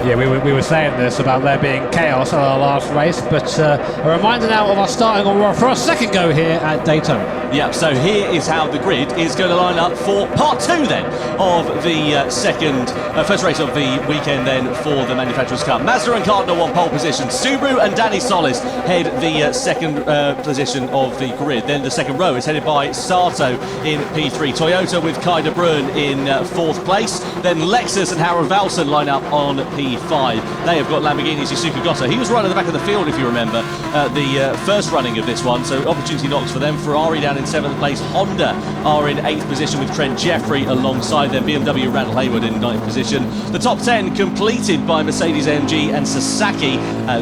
Yeah, we were saying this about there being chaos at our last race, but a reminder now of us starting on for our second go here at Daytona. Yeah, so here is how the grid is going to line up for part two then of the first race of the weekend then for the Manufacturers' Cup. Mazda and Cardinal on pole position. Subaru and Danny Solis head the second position of the grid. Then the second row is headed by Sato in P3. Toyota with Kai de Bruyn in fourth place. Then Lexus and Harold Valson line up on P5. They have got Lamborghini's Yusuke Goto. He was right at the back of the field, if you remember, the first running of this one, so opportunity knocks for them. Ferrari down in 7th place. Honda are in 8th position with Trent Jeffrey alongside them. BMW Randall Hayward in 9th position. The top 10 completed by Mercedes-AMG and Sasaki.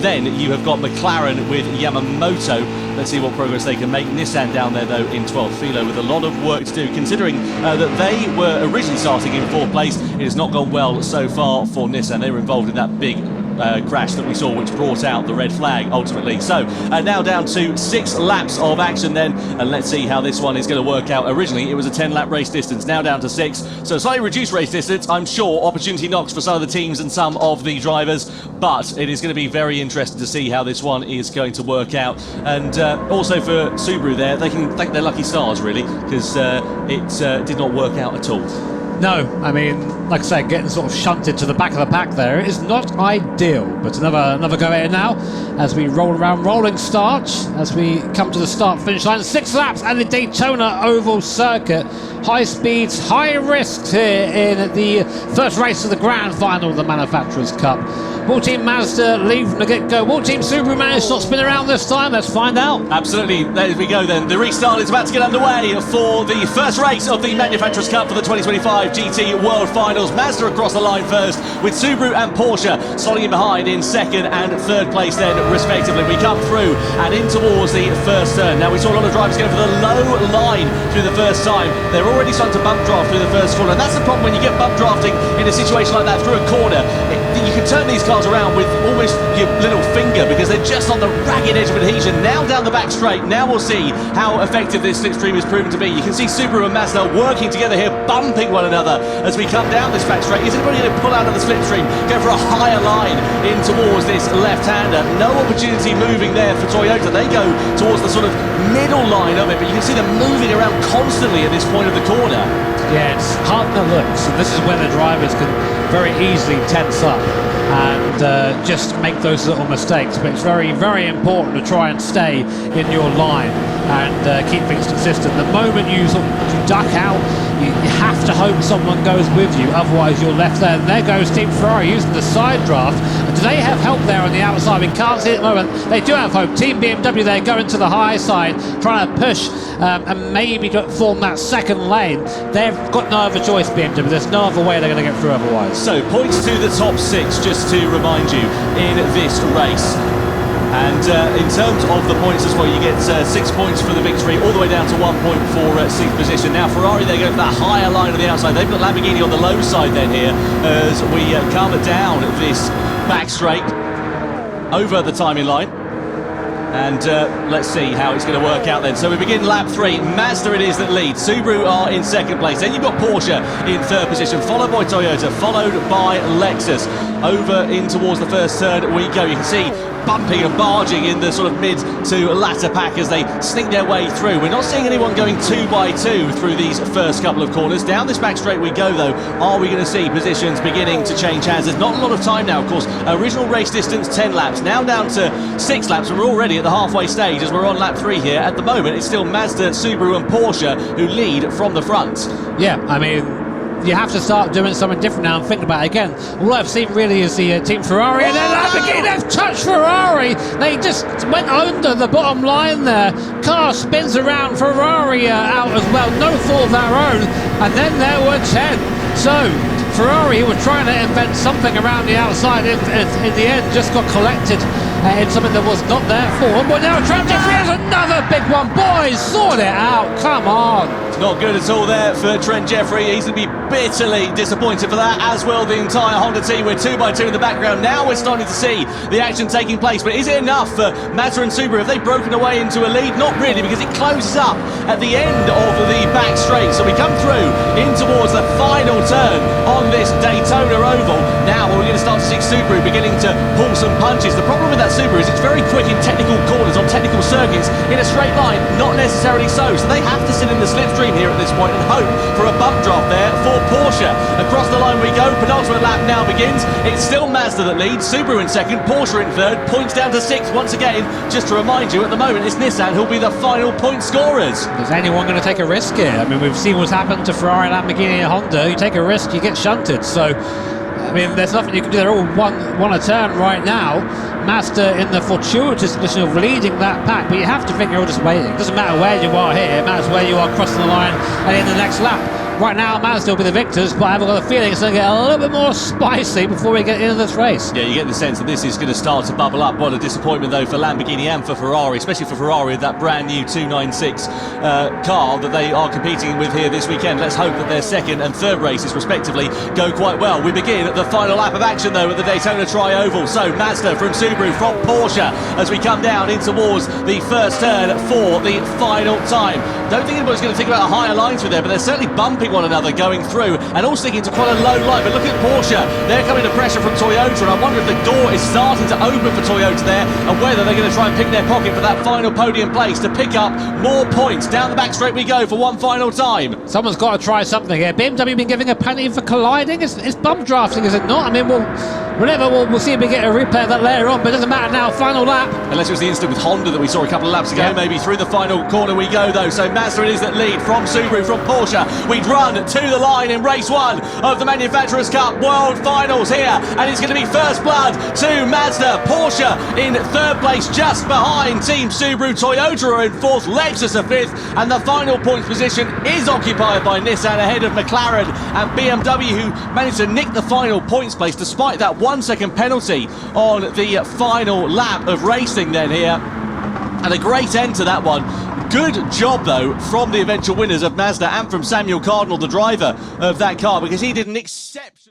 Then you have got McLaren with Yamamoto. Let's see what progress they can make. Nissan down there though in 12th. Philo with a lot of work to do, considering that they were originally starting in 4th place. It has not gone well so far for Nissan. They were involved in that big crash that we saw, which brought out the red flag ultimately. So now down to 6 laps of action then, and let's see how this one is going to work out. Originally it was a 10-lap race distance, now down to 6, so slightly reduced race distance. I'm sure opportunity knocks for some of the teams and some of the drivers, but it is going to be very interesting to see how this one is going to work out. And also for Subaru there, they can thank their lucky stars really, because it did not work out at all. No, I mean, like I say, getting sort of shunted to the back of the pack there is not ideal. But another go here now as we roll around, rolling start as we come to the start-finish line. 6 laps at the Daytona Oval Circuit. High speeds, high risks here in the first race of the grand final of the Manufacturers' Cup. Will Team Mazda leave from the get-go? Will Team Subaru manage to not spin around this time? Let's find out. Absolutely, there we go then. The restart is about to get underway for the first race of the Manufacturers' Cup for the 2025 GT World Finals. Mazda across the line first, with Subaru and Porsche slotting in behind in 2nd and 3rd place then respectively. We come through and in towards the first turn. Now we saw a lot of drivers going for the low line through the first time. They're already starting to bump draft through the first corner, and that's the problem when you get bump drafting in a situation like that through a corner. You can turn these cars around with almost your little finger because they're just on the ragged edge of adhesion. Now down the back straight. Now we'll see how effective this slipstream is proven to be. You can see Subaru and Mazda working together here, bumping one another as we come down this back straight. Is anybody going to pull out of the slipstream, go for a higher line in towards this left-hander? No opportunity moving there for Toyota. They go towards the sort of middle line of it, but you can see them moving around constantly at this point of the corner. Yeah, it's hard to look, and this is where the drivers can very easily tense up and just make those little mistakes. But it's very, very important to try and stay in your line and keep things consistent. The moment you sort of duck out, you have to hope someone goes with you, otherwise you're left there. And there goes Team Ferrari using the side draft. Do they have help there on the outside? We can't see it at the moment. They do have hope. Team BMW there going to the high side, trying to push and maybe form that second lane. They've got no other choice, BMW. There's no other way they're going to get through otherwise. So points to the top 6, just to remind you, in this race. And in terms of the points as well, you get 6 points for the victory, all the way down to 1 point for 6th position. Now Ferrari, they go for that higher line on the outside. They've got Lamborghini on the low side then here as we come down this back straight over the timing line. And let's see how it's going to work out then. So we begin lap 3. Mazda it is that leads. Subaru are in 2nd place. Then you've got Porsche in 3rd position, followed by Toyota, followed by Lexus. Over in towards the first turn we go. You can see bumping and barging in the sort of mid to latter pack as they sneak their way through. We're not seeing anyone going 2 by 2 through these first couple of corners. Down this back straight we go though. Are we going to see positions beginning to change hands? There's not a lot of time now, of course. Original race distance 10 laps, now down to 6 laps, and we're already at the halfway stage as we're on lap 3 here. At the moment it's still Mazda, Subaru and Porsche who lead from the front. Yeah, I mean, you have to start doing something different now and think about it again. All I've seen really is the Team Ferrari, and then Lamborghini, they've touched Ferrari. They just went under the bottom line there. Car spins around, Ferrari out as well, no fault of their own, and then there were 10. So Ferrari was trying to invent something around the outside, in the end just got collected in something that was not there for them. But now Trent Jeffrey has another big one. Boys, sort it out, come on. Not good at all there for Trent Jeffrey. He's going to be bitterly disappointed for that, as will the entire Honda team. We're 2 by 2 in the background. Now we're starting to see the action taking place. But is it enough for Mazda and Subaru? Have they broken away into a lead? Not really, because it closes up at the end of the back straight. So we come through in towards the final turn on this Daytona Oval. Now we're going to start to see Subaru beginning to pull some punches. The problem with that Subaru is it's very quick in technical corners, on technical circuits. In a straight line, not necessarily so. So they have to sit in the slipstream here at this point and hope for a bump drop there for Porsche. Across the line we go, penultimate lap now begins. It's still Mazda that leads, Subaru in second, Porsche in third, points down to 6th once again. Just to remind you, at the moment it's Nissan who'll be the final point scorers. Is anyone going to take a risk here? I mean, we've seen what's happened to Ferrari, Lamborghini and Honda. You take a risk, you get shunted. So, I mean, there's nothing you can do. They're all one a turn right now. Mazda in the fortuitous position of leading that pack, but you have to think you're all just waiting. It doesn't matter where you are here, it matters where you are crossing the line and in the next lap. Right now, Mazda will be the victors, but I've got a feeling it's going to get a little bit more spicy before we get into this race. Yeah, you get the sense that this is going to start to bubble up. What a disappointment, though, for Lamborghini and for Ferrari, especially for Ferrari, that brand new 296 car that they are competing with here this weekend. Let's hope that their second and third races, respectively, go quite well. We begin at the final lap of action, though, at the Daytona Tri-Oval. So, Mazda from Subaru, from Porsche, as we come down in towards the first turn for the final time. Don't think anybody's going to think about a higher line through there, but they're certainly bumping one another going through and all sticking to quite a low line. But look at Porsche, they're coming to pressure from Toyota, and I wonder if the door is starting to open for Toyota there, and whether they're going to try and pick their pocket for that final podium place to pick up more points. Down the back straight we go for one final time. Someone's got to try something here. BMW been giving a penalty for colliding. It's bump drafting, is it not? I mean, we'll see if we get a replay of that later on, but it doesn't matter now. Final lap. Unless it was the incident with Honda that we saw a couple of laps ago, maybe. Through the final corner we go, though. So Mazda it is that lead from Subaru, from Porsche. We'd run to the line in race 1 of the Manufacturers' Cup World Finals here, and it's going to be first blood to Mazda. Porsche in third place, just behind Team Subaru. Toyota are in 4th, Lexus are 5th, and the final points position is occupied by Nissan ahead of McLaren and BMW, who managed to nick the final points place despite that 1-second penalty on the final lap of racing then here. And a great end to that one. Good job, though, from the eventual winners of Mazda and from Samuel Cardinal, the driver of that car, because he did an exceptional